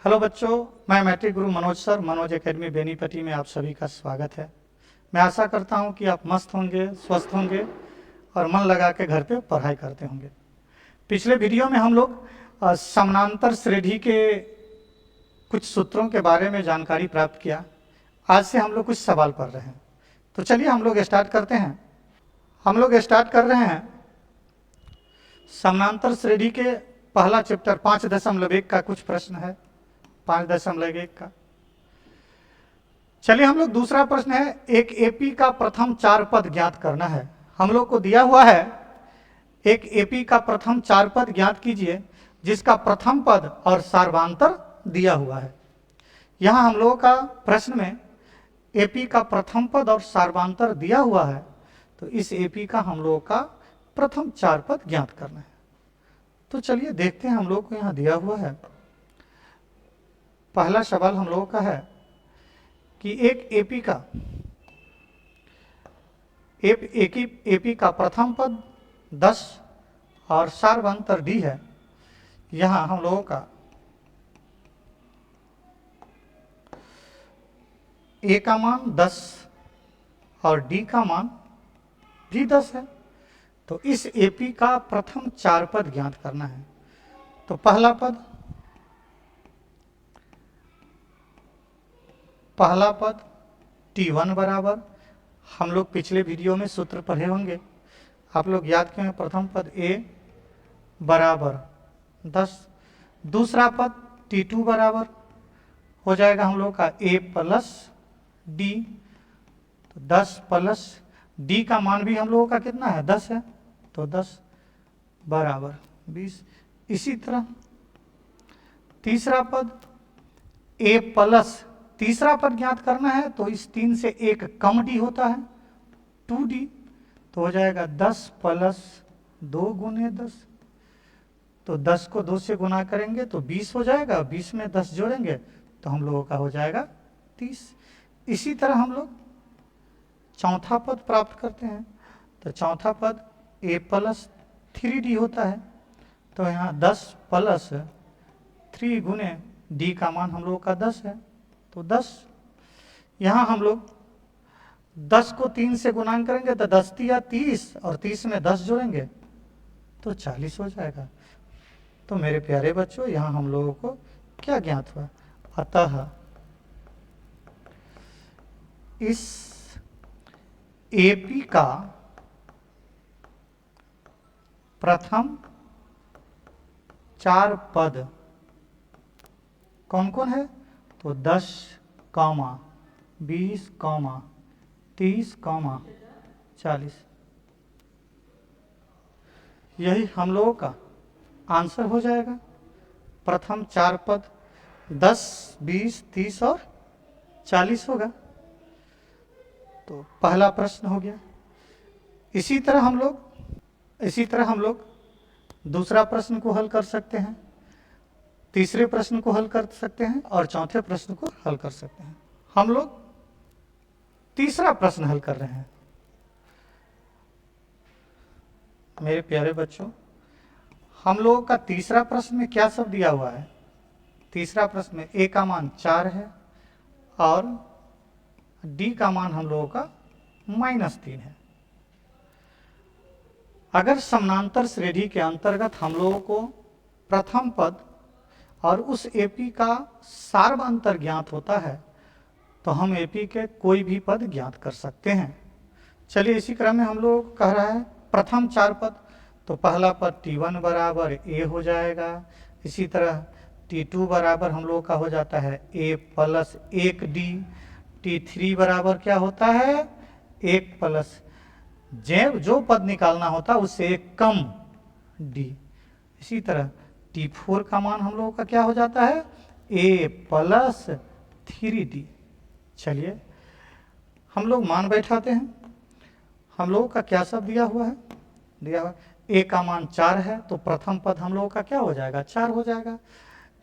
Hello बच्चों, मैं matric गुरु Manoj sir, Manoj academy Benipatti में आप सभी का स्वागत है। मैं आशा करता हूं कि आप मस्त होंगे, स्वस्थ होंगे और मन लगा के घर पे पढ़ाई करते होंगे। पिछले वीडियो में हम लोग समानांतर श्रेणी के कुछ सूत्रों के बारे में जानकारी प्राप्त किया। आज से हम लोग कुछ सवाल पढ़ रहे हैं, तो चलिए हम लोग स्टार्ट करते हैं। हम लोग स्टार्ट कर रहे हैं समानांतर श्रेणी के पहला चैप्टर 5.1 का कुछ प्रश्न है। 5.1 का चलिए हम लोग दूसरा प्रश्न है, एक एपी का प्रथम 4 पद ज्ञात करना है। हम लोग को दिया हुआ है एक एपी का प्रथम 4 पद ज्ञात कीजिए जिसका प्रथम पद और सार्वधातुक दिया हुआ है। यहां हम लोगों का प्रश्न में एपी का प्रथम पद और सार्वधातुक दिया हुआ है, तो इस एपी का हम लोगों का प्रथम 4 पद ज्ञात करना है। तो चलिए देखते हैं, हम लोग को यहां दिया हुआ है। पहला सवाल हम लोगों का है कि एक एपी का प्रथम पद 10 और सार्वधातुक डी है। यहां हम लोगों का ए का मान 10 और डी का मान भी 10 है, तो इस एपी का प्रथम 4 पद ज्ञात करना है। तो पहला पद T1 बराबर, हम लोग पिछले वीडियो में सूत्र पढ़े होंगे, आप लोग याद किए हैं। प्रथम पद A बराबर 10, दूसरा पद T2 बराबर हो जाएगा हम लोग का A प्लस D, तो 10 प्लस D का मान भी हम लोगों का कितना है, 10 है, तो 10 बराबर 20। इसी तरह तीसरा पद A प्लस, तीसरा पद ज्ञात करना है तो इस 3 से एक कम डी होता है, 2D, तो हो जाएगा 10 प्लस 2 गुने 10, तो 10 को 2 से गुना करेंगे तो 20 हो जाएगा, 20 में 10 जोड़ेंगे तो हम लोगों का हो जाएगा 30। इसी तरह हम लोग चौथा पद प्राप्त करते हैं, तो चौथा पद A प्लस 3D होता है, तो यहाँ 10 प्लस 3 गुने D का मान हम लोगों का 10 है, तो 10। यहाँ हम लोग 10 को 3 से गुणा करेंगे तो 10 या 30 और 30 में 10 जोड़ेंगे तो 40 हो जाएगा। तो मेरे प्यारे बच्चों, यहाँ हम लोगों को क्या ज्ञात हुआ, अतः इस एपी का प्रथम 4 पद कौन कौन है, तो 10, 20, 30, 40। यही हम लोगों का आंसर हो जाएगा। प्रथम 4 पद 10, 20, 30 और 40 होगा। तो पहला प्रश्न हो गया। इसी तरह हम लोग दूसरा प्रश्न को हल कर सकते हैं, तीसरे प्रश्न को हल कर सकते हैं और चौथे प्रश्न को हल कर सकते हैं। हम लोग तीसरा प्रश्न हल कर रहे हैं। मेरे प्यारे बच्चों, हम लोगों का तीसरा प्रश्न में क्या सब दिया हुआ है। तीसरा प्रश्न में A का मान 4 है और D का मान हम लोगों का -3 है। अगर समानांतर श्रेणी के अंतर्गत हम लोगों को प्रथम पद और उस एपी का सार्वधातुक ज्ञात होता है तो हम एपी के कोई भी पद ज्ञात कर सकते हैं। चलिए इसी क्रम में हम लोग कह रहा है प्रथम 4 पद, तो पहला पद T1 बराबर A हो जाएगा। इसी तरह T2 बराबर हम लोग का हो जाता है A प्लस 1D, T3 बराबर क्या होता है, 1 प्लस जो पद निकालना होता है उससे एक कम D। इसी तरह T4 का मान हम लोगों का क्या हो जाता है, A प्लस 3D। चलिए हम लोग मान बैठाते हैं। हम लोगों का क्या सब दिया हुआ है, A का मान 4 है, तो प्रथम पद हम लोगों का क्या हो जाएगा, 4 हो जाएगा।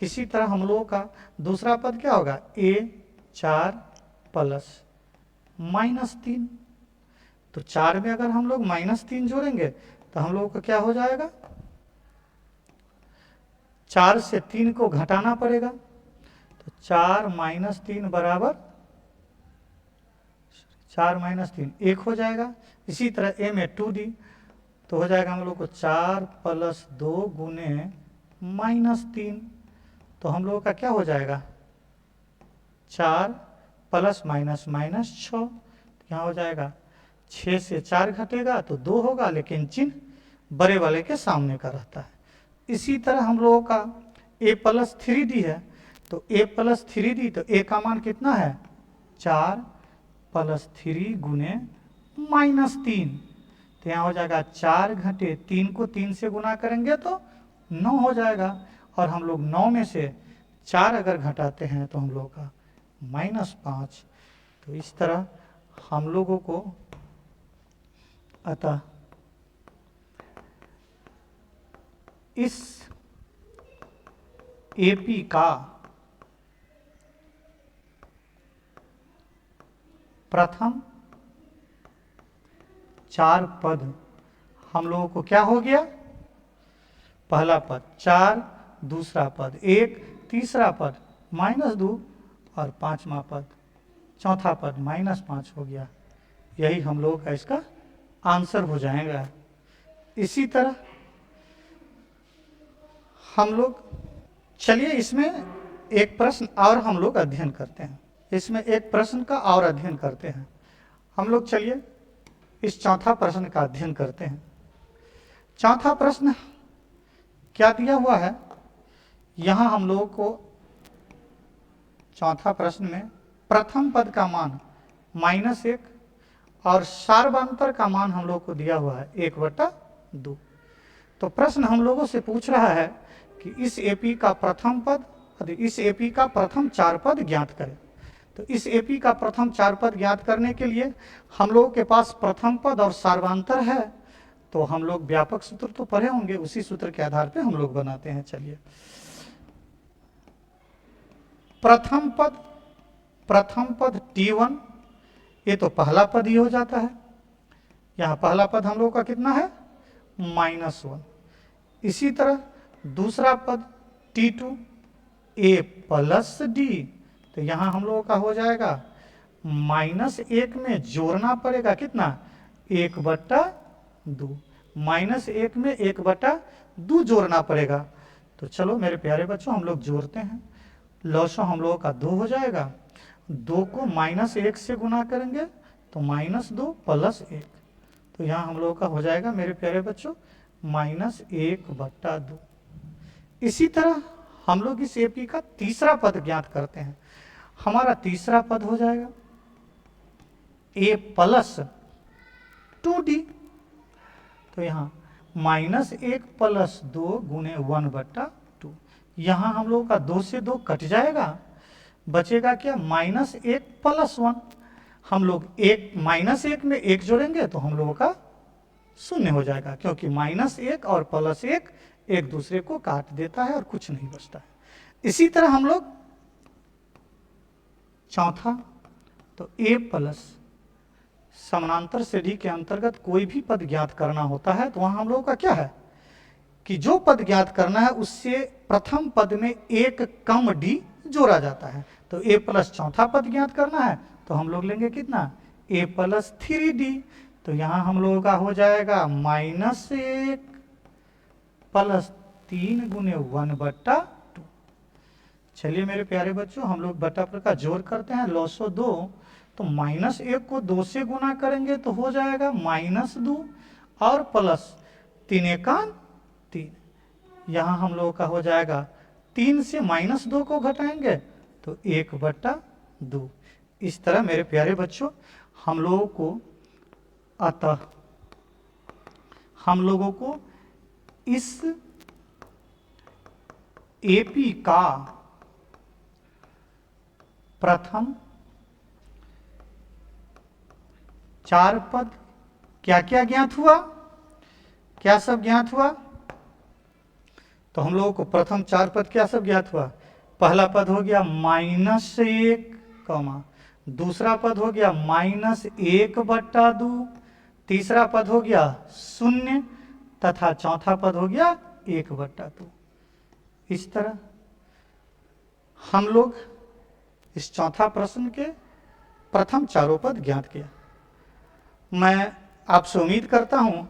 इसी तरह हम लोगों का दूसरा पद क्या होगा, A 4 प्लस -3, तो 4 में अगर हम लोग -3 जोड़ेंगे तो हम लोगों का क्या हो जाएगा, 4 से 3 को घटाना पड़ेगा, तो 4 माइनस 3 बराबर 4 माइनस 3 1 हो जाएगा। इसी तरह ए में 2d तो हो जाएगा हम लोग को 4 प्लस 2 गुने माइनस 3, तो हम लोगों का क्या हो जाएगा 4 प्लस माइनस माइनस 6, यहाँ हो जाएगा 6 से 4 घटेगा तो 2 होगा, लेकिन चिन्ह बड़े वाले के सामने का रहता है। इसी तरह हम लोगों का a प्लस 3d है, तो a प्लस 3d तो a का मान कितना है 4 प्लस 3 गुने माइनस 3, तो यहाँ हो जाएगा 4 घटे 3 को 3 से गुना करेंगे तो 9 हो जाएगा, और हम लोग 9 में से 4 अगर घटाते हैं तो हम लोग का -5। तो इस तरह हम लोगों को अतः इस एपी का प्रथम 4 पद हम लोगों को क्या हो गया, पहला पद 4, दूसरा पद 1, तीसरा पद -2 और पांचवा पद चौथा पद -5 हो गया। यही हम लोगों का इसका आंसर हो जाएगा। इसी तरह हम लोग चलिए इसमें एक प्रश्न और हम लोग अध्ययन करते हैं, इसमें एक प्रश्न का और अध्ययन करते हैं हम लोग। चलिए इस चौथा प्रश्न का अध्ययन करते हैं। चौथा प्रश्न क्या दिया हुआ है, यहाँ हम लोगों को चौथा प्रश्न में प्रथम पद का मान -1 और सार्वंतर का मान हम लोग को दिया हुआ है 1/2। तो प्रश्न हम लोगों से पूछ रहा है कि इस एपी का प्रथम पद, इस एपी का प्रथम 4 पद ज्ञात करें। तो इस एपी का प्रथम 4 पद ज्ञात करने के लिए हम लोगों के पास प्रथम पद और सार्वंतर है, तो हम लोग व्यापक सूत्र तो पढ़े होंगे, उसी सूत्र के आधार पे हम लोग बनाते हैं। चलिए प्रथम पद T1, ये तो पहला पद ही हो जाता है। यहाँ पहला पद हम लोग का कितना है -1। इसी तरह दूसरा पद T2 a प्लस d, तो यहाँ हम लोगों का हो जाएगा -1 में जोड़ना पड़ेगा कितना 1/2, -1 में 1/2 जोड़ना पड़ेगा। तो चलो मेरे प्यारे बच्चों हम लोग जोड़ते हैं। लॉसो हम लोगों का 2 हो जाएगा, 2 को -1 से गुना करेंगे तो -2 प्लस 1, तो यहाँ हम लोगों का हो जाएगा मेरे प्यारे बच्चों -1/2। इसी तरह हम लोग इस एपी का तीसरा पद ज्ञात करते हैं। हमारा तीसरा पद हो जाएगा a प्लस 2d, तो यहाँ -1 प्लस 2 गुने 1/2। यहाँ हम लोगों का 2 से 2 कट जाएगा, बचेगा क्या -1 प्लस 1। हम लोग -1 में 1 जोड़ेंगे तो हम लोगों का 0 हो जाएगा, क्योंकि -1 और +1 एक दूसरे को काट देता है और कुछ नहीं बचता है। इसी तरह हम लोग चौथा, तो a प्लस समानांतर से d के अंतर्गत कोई भी पद ज्ञात करना होता है, तो वहां हम लोगों का क्या है कि जो पद ज्ञात करना है उससे प्रथम पद में एक कम d जोड़ा जाता है। तो a प्लस चौथा पद ज्ञात करना है तो हम लोग लेंगे कितना a प्लस 3d, तो यहाँ हम लोगों का हो जाएगा -1 प्लस 3 गुने 1/2। चलिए मेरे प्यारे बच्चों हम लोग बटा पर का जोड़ करते हैं। लॉसो 2, तो -1 को 2 से गुना करेंगे तो हो जाएगा -2 और प्लस 3 एकान 3, यहाँ हम लोगों का हो जाएगा 3 से -2 को घटाएंगे तो 1/2। इस तरह मेरे प्यारे बच्चों हम लोगों को, अतः हम लोगों को इस एपी का प्रथम 4 पद क्या क्या ज्ञात हुआ, क्या सब ज्ञात हुआ, तो हम लोगों को प्रथम 4 पद क्या सब ज्ञात हुआ। पहला पद हो गया -1, दूसरा पद हो गया -1/2, तीसरा पद हो गया 0 तथा चौथा पद हो गया 1/2। इस तरह हम लोग इस चौथा प्रश्न के प्रथम चारों पद ज्ञात किया। मैं आपसे उम्मीद करता हूं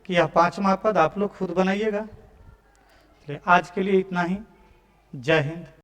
कि यह पांचवा पद आप लोग खुद बनाइएगा। आज के लिए इतना ही। जय हिंद।